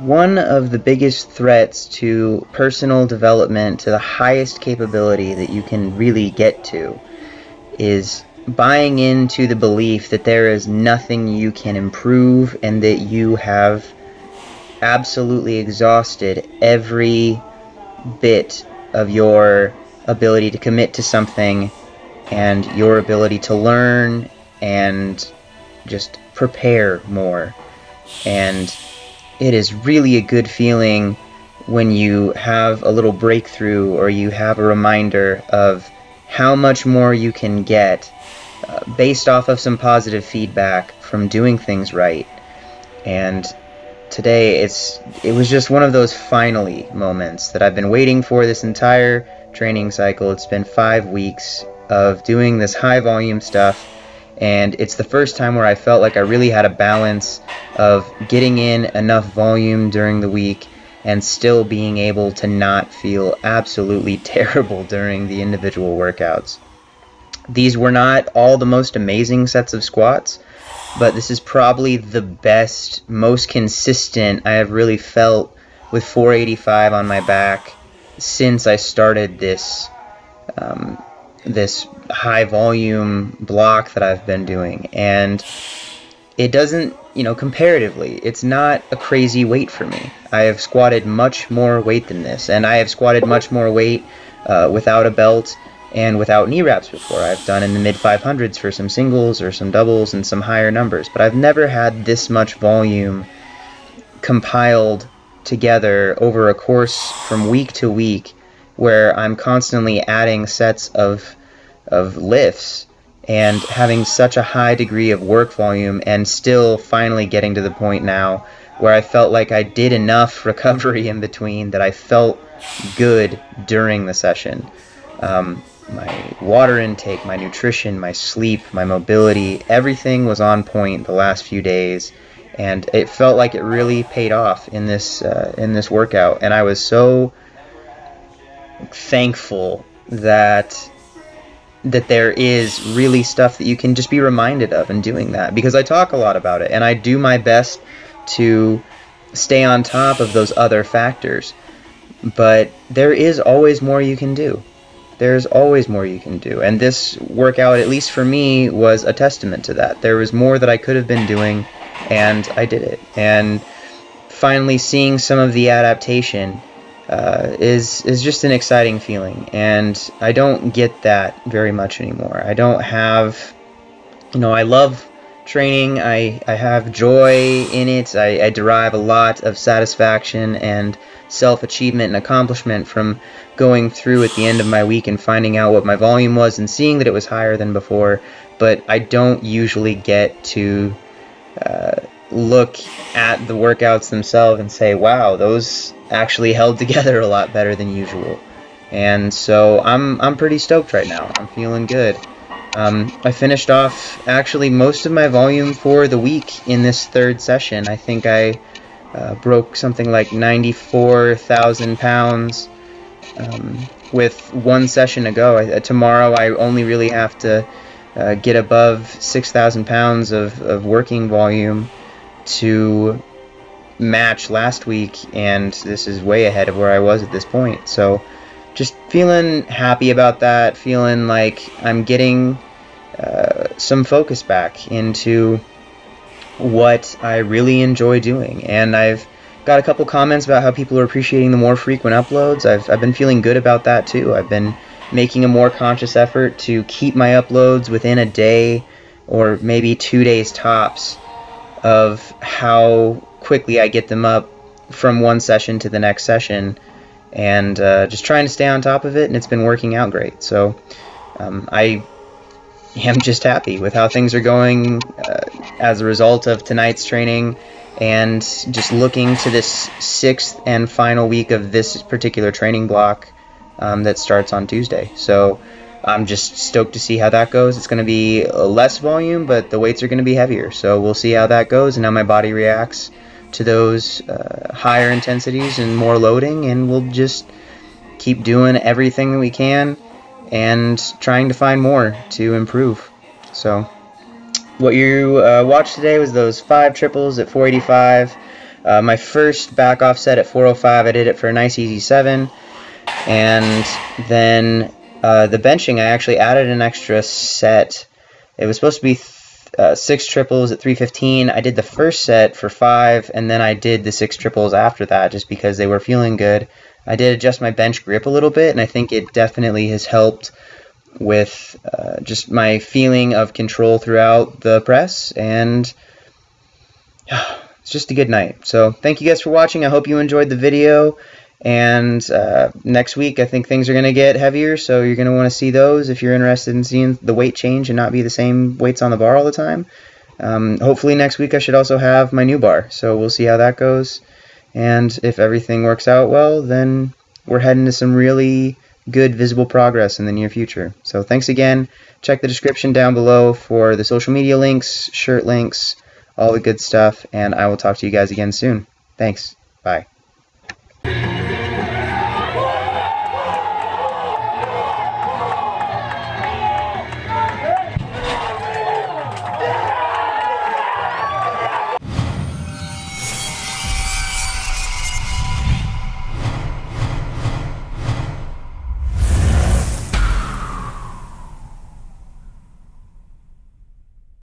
one of the biggest threats to personal development to the highest capability that you can really get to is buying into the belief that there is nothing you can improve and that you have absolutely exhausted every bit of your ability to commit to something and your ability to learn and just prepare more. And it is really a good feeling when you have a little breakthrough or you have a reminder of how much more you can get based off of some positive feedback from doing things right. And today it was just one of those finally moments that I've been waiting for this entire training cycle. It's been 5 weeks of doing this high volume stuff, and it's the first time where I felt like I really had a balance of getting in enough volume during the week and still being able to not feel absolutely terrible during the individual workouts. These were not all the most amazing sets of squats, but this is probably the best, most consistent I have really felt with 485 on my back since I started this this high volume block that I've been doing. And it doesn't, comparatively, it's not a crazy weight for me. I have squatted much more weight than this, and I have squatted much more weight without a belt and without knee wraps before. I've done in the mid 500s for some singles or some doubles and some higher numbers, but I've never had this much volume compiled together over a course from week to week where I'm constantly adding sets of lifts and having such a high degree of work volume, and still finally getting to the point now where I felt like I did enough recovery in between that I felt good during the session. My water intake, my nutrition, my sleep, my mobility, everything was on point the last few days, and it felt like it really paid off in this workout. And I was so thankful that there is really stuff that you can just be reminded of in doing that, because I talk a lot about it and I do my best to stay on top of those other factors, but there is always more you can do. There's always more you can do, and this workout, at least for me, was a testament to that. There was more that I could have been doing, and I did it. And finally seeing some of the adaptation is just an exciting feeling, and I don't get that very much anymore. I don't have, I love training. I have joy in it. I derive a lot of satisfaction and self-achievement and accomplishment from going through at the end of my week and finding out what my volume was and seeing that it was higher than before, but I don't usually get to look at the workouts themselves and say, wow, those actually held together a lot better than usual. And so I'm pretty stoked right now. I'm feeling good. I finished off actually most of my volume for the week in this third session. I think I broke something like 94,000 pounds with one session to go. Tomorrow I only really have to get above 6,000 pounds of working volume to match last week, and this is way ahead of where I was at this point. So just feeling happy about that, feeling like I'm getting some focus back into what I really enjoy doing. And I've got a couple comments about how people are appreciating the more frequent uploads. I've been feeling good about that too. I've been making a more conscious effort to keep my uploads within a day or maybe 2 days tops of how quickly I get them up from one session to the next session, and just trying to stay on top of it, and it's been working out great. So I am just happy with how things are going as a result of tonight's training, and just looking to this 6th and final week of this particular training block that starts on Tuesday. So I'm just stoked to see how that goes. It's going to be less volume, but the weights are going to be heavier. So we'll see how that goes and how my body reacts to those higher intensities and more loading, and we'll just keep doing everything that we can and trying to find more to improve. So what you watched today was those 5 triples at 485. My first back off set at 405, I did it for a nice easy 7. And then the benching, I actually added an extra set. It was supposed to be 6 triples at 315. I did the first set for 5, and then I did the 6 triples after that just because they were feeling good. I did adjust my bench grip a little bit, and I think it definitely has helped with just my feeling of control throughout the press, and it's just a good night. So thank you guys for watching. I hope you enjoyed the video, and next week I think things are going to get heavier, so you're going to want to see those if you're interested in seeing the weight change and not be the same weights on the bar all the time. Hopefully next week I should also have my new bar, so we'll see how that goes, and if everything works out well, then we're heading to some really good visible progress in the near future. So thanks again. Check the description down below for the social media links, shirt links, all the good stuff, and I will talk to you guys again soon. Thanks. Bye.